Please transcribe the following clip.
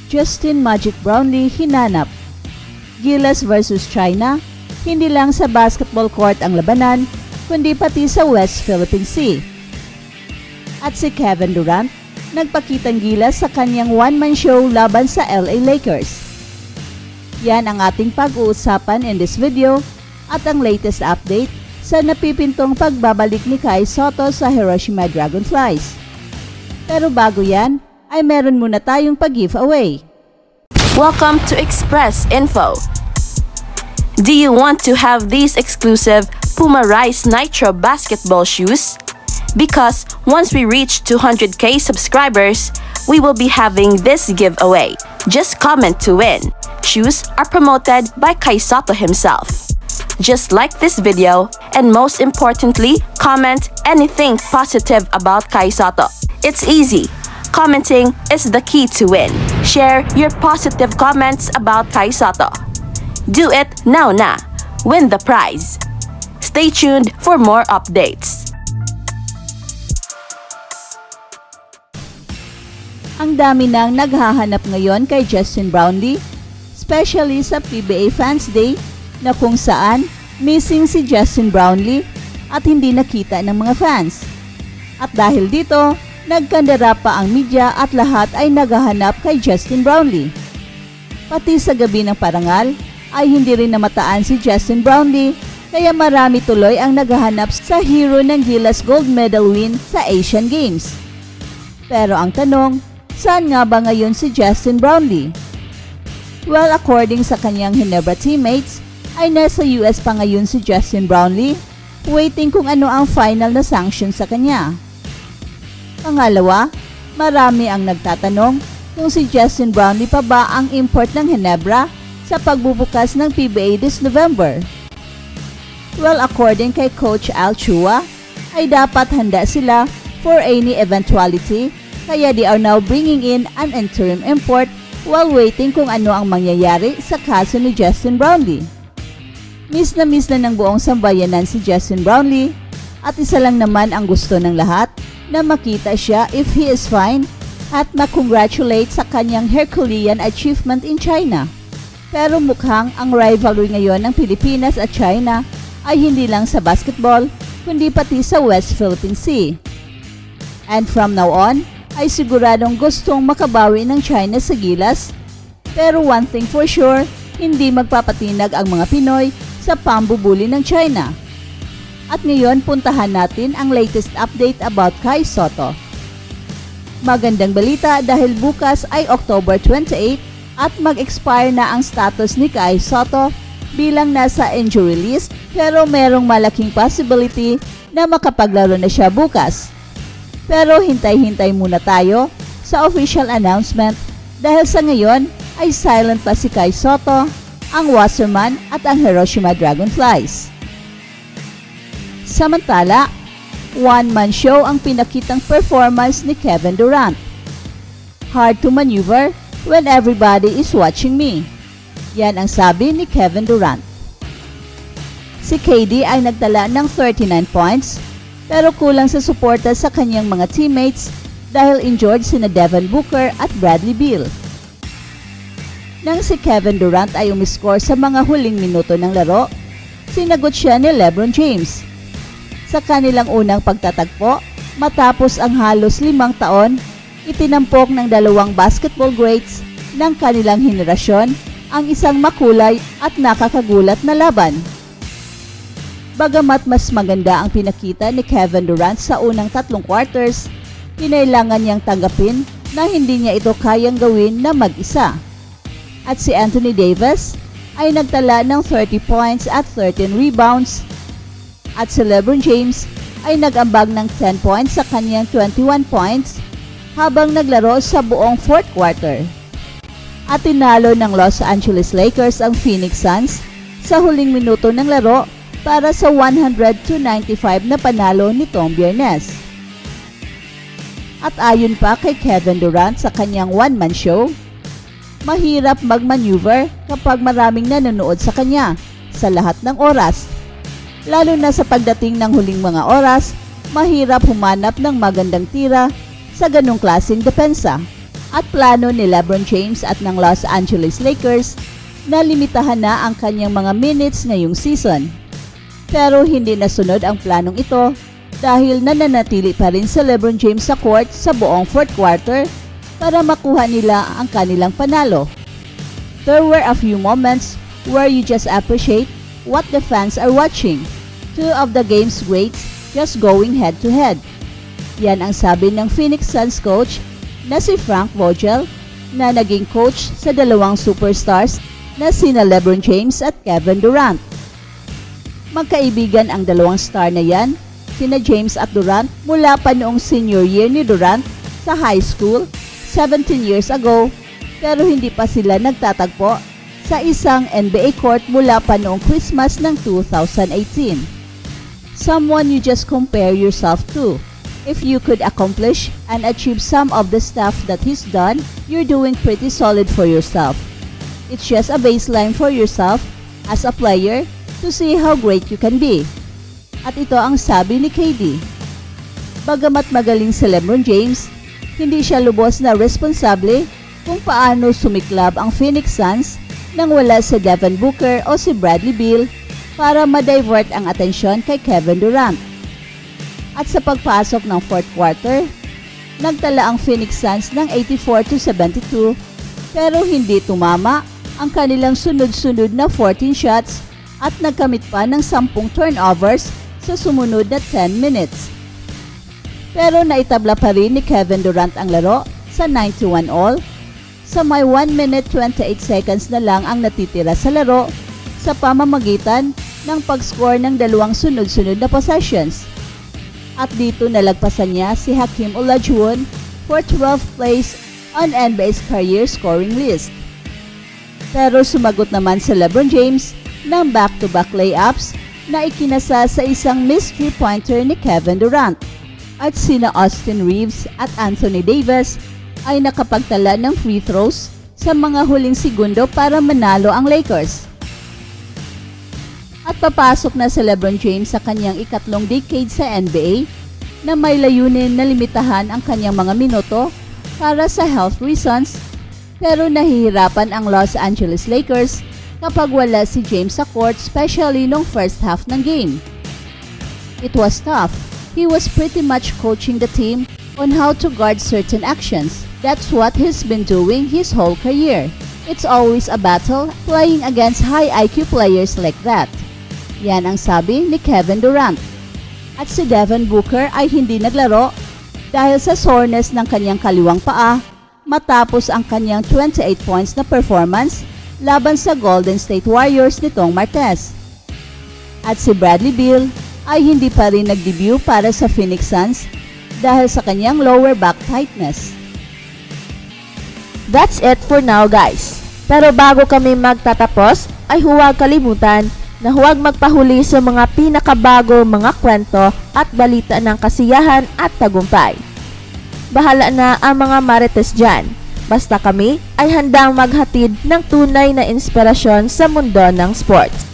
Justin Magic Brownlee hinanap. Gilas versus China, hindi lang sa basketball court ang labanan, kundi pati sa West Philippine Sea. At si Kevin Durant, nagpakitang gilas sa kanyang one-man show laban sa LA Lakers. Yan ang ating pag-uusapan in this video at ang latest update sa napipintong pagbabalik ni Kai Sotto sa Hiroshima Dragonflies. Pero bago yan, ay meron muna tayong pag-giveaway. Welcome to Express Info. Do you want to have these exclusive Puma Rise Nitro basketball shoes? Because once we reach 200k subscribers, we will be having this giveaway. Just comment to win. Shoes are promoted by Kai Sotto himself. Just like this video, and most importantly, comment anything positive about Kai Sotto. It's easy. Commenting is the key to win. Share your positive comments about Kai Sotto. Do it now na. Win the prize. Stay tuned for more updates. Ang dami nang naghahanap ngayon kay Justin Brownlee, especially sa PBA Fans Day na kung saan missing si Justin Brownlee at hindi nakita ng mga fans. At dahil dito, nagkandara pa ang media at lahat ay naghahanap kay Justin Brownlee. Pati sa gabi ng parangal ay hindi rin namataan si Justin Brownlee, kaya marami tuloy ang naghahanap sa hero ng Gilas gold medal win sa Asian Games. Pero ang tanong, saan nga ba ngayon si Justin Brownlee? Well, according sa kanyang Ginebra teammates, ay nasa US pa ngayon si Justin Brownlee, waiting kung ano ang final na sanction sa kanya. Pangalawa, marami ang nagtatanong kung si Justin Brownlee pa ba ang import ng Ginebra sa pagbubukas ng PBA this November. Well, according kay Coach Al Chua, ay dapat handa sila for any eventuality, kaya they are now bringing in an interim import while waiting kung ano ang mangyayari sa kaso ni Justin Brownlee. Miss na ng buong sambayanan si Justin Brownlee at isa lang naman ang gusto ng lahat, na makita siya if he is fine at makongratulate sa kanyang Herculean achievement in China. Pero mukhang ang rivalry ngayon ng Pilipinas at China ay hindi lang sa basketball, kundi pati sa West Philippine Sea. And from now on, ay siguradong gustong makabawi ng China sa Gilas, pero one thing for sure, hindi magpapatinag ang mga Pinoy sa pambubuli ng China. At ngayon, puntahan natin ang latest update about Kai Sotto. Magandang balita dahil bukas ay October 28 at mag-expire na ang status ni Kai Sotto bilang nasa injury list, pero merong malaking possibility na makapaglaro na siya bukas. Pero hintay-hintay muna tayo sa official announcement dahil sa ngayon ay silent pa si Kai Sotto, ang Wasserman at ang Hiroshima Dragonflies. Samantala, one-man show ang pinakitang performance ni Kevin Durant. Hard to maneuver when everybody is watching me. Yan ang sabi ni Kevin Durant. Si KD ay nagtala ng 39 points pero kulang sa suporta sa kanyang mga teammates dahil injured sina Devin Booker at Bradley Beal. Nang si Kevin Durant ay umiscore sa mga huling minuto ng laro, sinagot siya ni LeBron James. Sa kanilang unang pagtatagpo, matapos ang halos 5 taon, itinampok ng dalawang basketball greats ng kanilang henerasyon ang isang makulay at nakakagulat na laban. Bagamat mas maganda ang pinakita ni Kevin Durant sa unang 3 quarters, kinailangan niyang tanggapin na hindi niya ito kayang gawin na mag-isa. At si Anthony Davis ay nagtala ng 30 points at 13 rebounds, at si LeBron James ay nag-ambag ng 10 points sa kanyang 21 points habang naglaro sa buong 4th quarter. At tinalo ng Los Angeles Lakers ang Phoenix Suns sa huling minuto ng laro para sa 100-95 na panalo nitong Biyernes. At ayon pa kay Kevin Durant sa kanyang one-man show, mahirap mag-maneuver kapag maraming nanonood sa kanya sa lahat ng oras. Lalo na sa pagdating ng huling mga oras, mahirap humanap ng magandang tira sa ganong klaseng depensa. at plano ni LeBron James at ng Los Angeles Lakers na limitahan na ang kanyang mga minutes ngayong season. Pero hindi nasunod ang planong ito dahil nananatili pa rin si LeBron James sa court sa buong fourth quarter para makuha nila ang kanilang panalo. There were a few moments where you just appreciate what the fans are watching. Two of the game's greats just going head to head. Yan ang sabi ng Phoenix Suns coach na si Frank Vogel na naging coach sa dalawang superstars na sina LeBron James at Kevin Durant. Magkaibigan ang dalawang star na yan, sina James at Durant mula pa noong senior year ni Durant sa high school 17 years ago, pero hindi pa sila nagtatagpo sa isang NBA court mula pa noong Christmas ng 2018. Someone you just compare yourself to. If you could accomplish and achieve some of the stuff that he's done, you're doing pretty solid for yourself. It's just a baseline for yourself as a player to see how great you can be. At ito ang sabi ni KD. Bagamat magaling si LeBron James, hindi siya lubos na responsable kung paano sumiklab ang Phoenix Suns nang wala si Devin Booker o si Bradley Beal para ma-divert ang atensyon kay Kevin Durant. At sa pagpasok ng fourth quarter, nagtala ang Phoenix Suns ng 84-72 pero hindi tumama ang kanilang sunod-sunod na 14 shots at nagkamit pa ng 10 turnovers sa sumunod na 10 minutes. Pero naitabla pa rin ni Kevin Durant ang laro sa 91 all. Sa may 1 minute 28 seconds na lang ang natitira sa laro sa pamamagitan ng pag-score ng dalawang sunod-sunod na possessions. At dito nalagpasan niya si Hakeem Olajuwon for 12th place on NBA's career scoring list. Pero sumagot naman si LeBron James ng back-to-back layups na ikinasa sa isang missed three-pointer ni Kevin Durant. At sina Austin Reeves at Anthony Davis ay nakapagtala ng free throws sa mga huling segundo para manalo ang Lakers. At papasok na si LeBron James sa kanyang ikatlong decade sa NBA na may layunin na limitahan ang kanyang mga minuto para sa health reasons, pero nahihirapan ang Los Angeles Lakers kapag wala si James sa court, especially nung first half ng game. It was tough. He was pretty much coaching the team on how to guard certain actions. That's what he's been doing his whole career. It's always a battle playing against high IQ players like that. Yan ang sabi ni Kevin Durant. At si Devin Booker ay hindi naglaro dahil sa soreness ng kanyang kaliwang paa matapos ang kanyang 28 points na performance laban sa Golden State Warriors nitong Martes. At si Bradley Beal ay hindi pa rin nag-debut para sa Phoenix Suns dahil sa kanyang lower back tightness. That's it for now, guys. Pero bago kami magtatapos, ay huwag kalimutan na huwag magpahuli sa mga pinakabago mga kwento at balita ng kasiyahan at tagumpay. Bahala na ang mga marites dyan. Basta kami ay handang maghatid ng tunay na inspirasyon sa mundo ng sports.